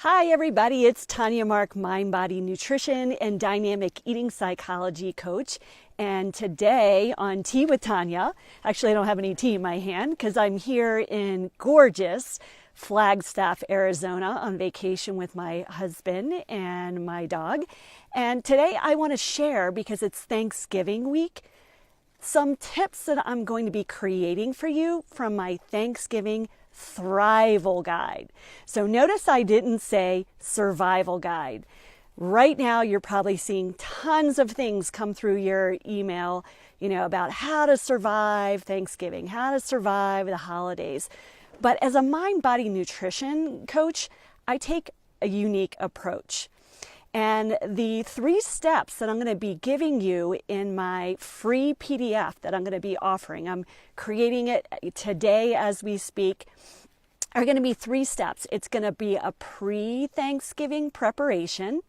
Hi everybody, it's Tanya Mark, Mind Body Nutrition and Dynamic Eating Psychology Coach. And today on Tea with Tanya, actually I don't have any tea in my hand because I'm here in gorgeous Flagstaff, Arizona on vacation with my husband and my dog. And today I want to share, because it's Thanksgiving week, some tips that I'm going to be creating for you from my Thanksgiving Thrival guide. So notice I didn't say survival guide. Right now you're probably seeing tons of things come through your email, about how to survive Thanksgiving, how to survive the holidays. But as a mind-body nutrition coach, I take a unique approach. And the 3 steps that I'm going to be giving you in my free PDF that I'm going to be offering, I'm creating it today as we speak, are going to be 3 steps. It's going to be a pre-Thanksgiving preparation,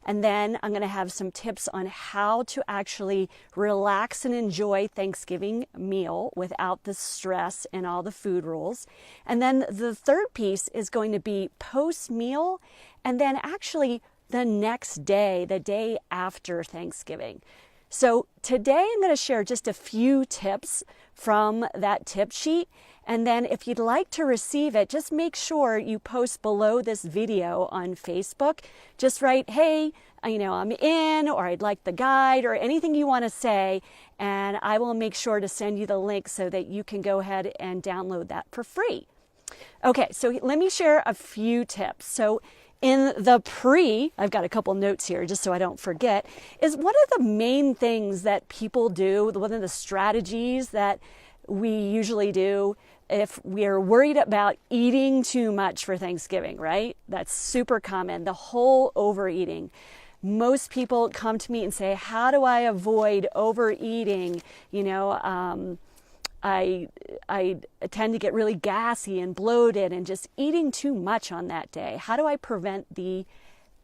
and then I'm going to have some tips on how to actually relax and enjoy Thanksgiving meal without the stress and all the food rules. And then the third piece is going to be post-meal, and then actually the next day, the day after Thanksgiving. So today I'm going to share just a few tips from that tip sheet. And then if you'd like to receive it, just make sure you post below this video on Facebook. Just write, hey, I'm in, or I'd like the guide, or anything you want to say. And I will make sure to send you the link so that you can go ahead and download that for free. Okay, so let me share a few tips. So in the I've got a couple notes here just so I don't forget, is one of the main things that people do, one of the strategies that we usually do if we are worried about eating too much for Thanksgiving, right? That's super common, the whole overeating. Most people come to me and say, how do I avoid overeating? I tend to get really gassy and bloated and just eating too much on that day. How do I prevent the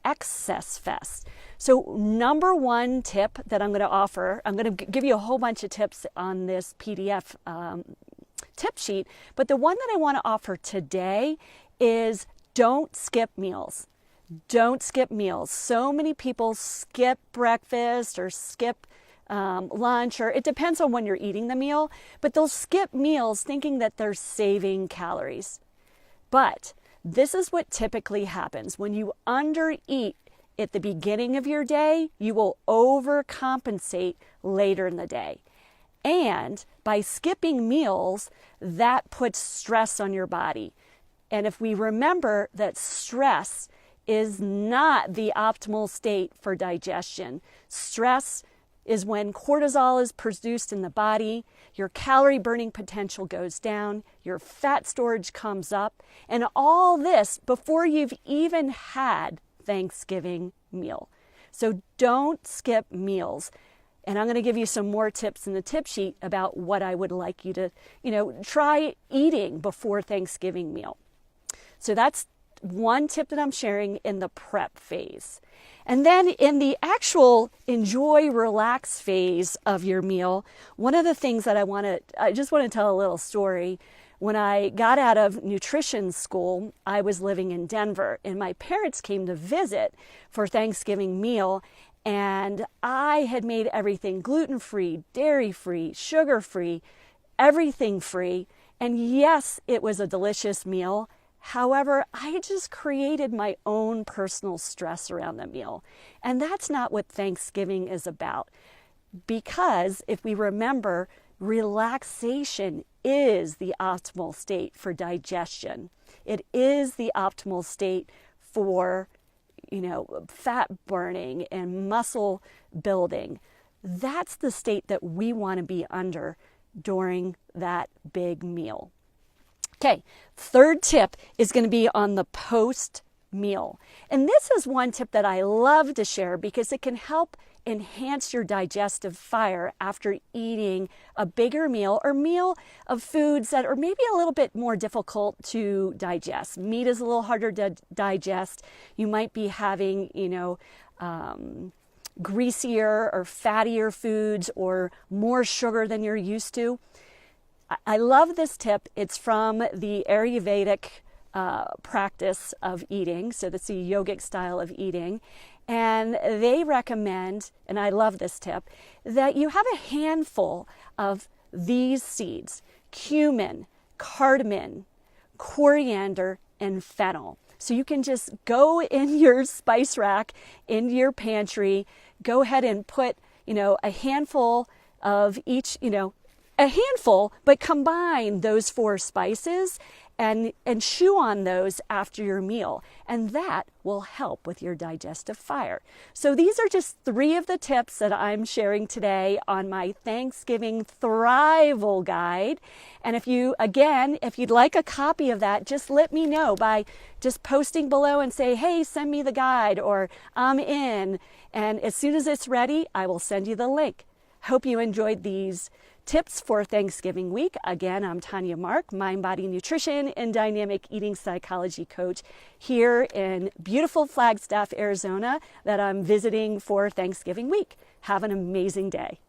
excess fest? So number 1 tip that I'm going to offer, I'm going to give you a whole bunch of tips on this PDF tip sheet, but the one that I want to offer today is don't skip meals. Don't skip meals. So many people skip breakfast or skip lunch, or it depends on when you're eating the meal, but they'll skip meals thinking that they're saving calories. But this is what typically happens. When you undereat at the beginning of your day, you will overcompensate later in the day. And by skipping meals, that puts stress on your body. And if we remember that stress is not the optimal state for digestion, stress is when cortisol is produced in the body, your calorie burning potential goes down, your fat storage comes up, and all this before you've even had Thanksgiving meal. So don't skip meals. And I'm going to give you some more tips in the tip sheet about what I would like you to, try eating before Thanksgiving meal. So that's one tip that I'm sharing in the prep phase. And then in the actual enjoy, relax phase of your meal, one of the things that I just want to tell a little story. When I got out of nutrition school, I was living in Denver, and my parents came to visit for Thanksgiving meal, and I had made everything gluten-free, dairy-free, sugar-free, everything free. And yes, it was a delicious meal. However, I just created my own personal stress around the meal. And that's not what Thanksgiving is about. Because if we remember, relaxation is the optimal state for digestion. It is the optimal state for, fat burning and muscle building. That's the state that we want to be under during that big meal. Okay, third tip is going to be on the post-meal. And this is one tip that I love to share because it can help enhance your digestive fire after eating a bigger meal or meal of foods that are maybe a little bit more difficult to digest. Meat is a little harder to digest. You might be having, greasier or fattier foods or more sugar than you're used to. I love this tip. It's from the Ayurvedic practice of eating. So that's a yogic style of eating. And they recommend, and I love this tip, that you have a handful of these seeds: cumin, cardamom, coriander, and fennel. So you can just go in your spice rack, in your pantry, go ahead and put, a handful of each, a handful, but combine those 4 spices and chew on those after your meal. And that will help with your digestive fire. So these are just 3 of the tips that I'm sharing today on my Thanksgiving Thrival guide. And if you'd like a copy of that, just let me know by just posting below and say, hey, send me the guide, or I'm in. And as soon as it's ready, I will send you the link. Hope you enjoyed these tips for Thanksgiving week. Again, I'm Tanya Mark, mind, body, nutrition, and dynamic eating psychology coach here in beautiful Flagstaff, Arizona, that I'm visiting for Thanksgiving week. Have an amazing day.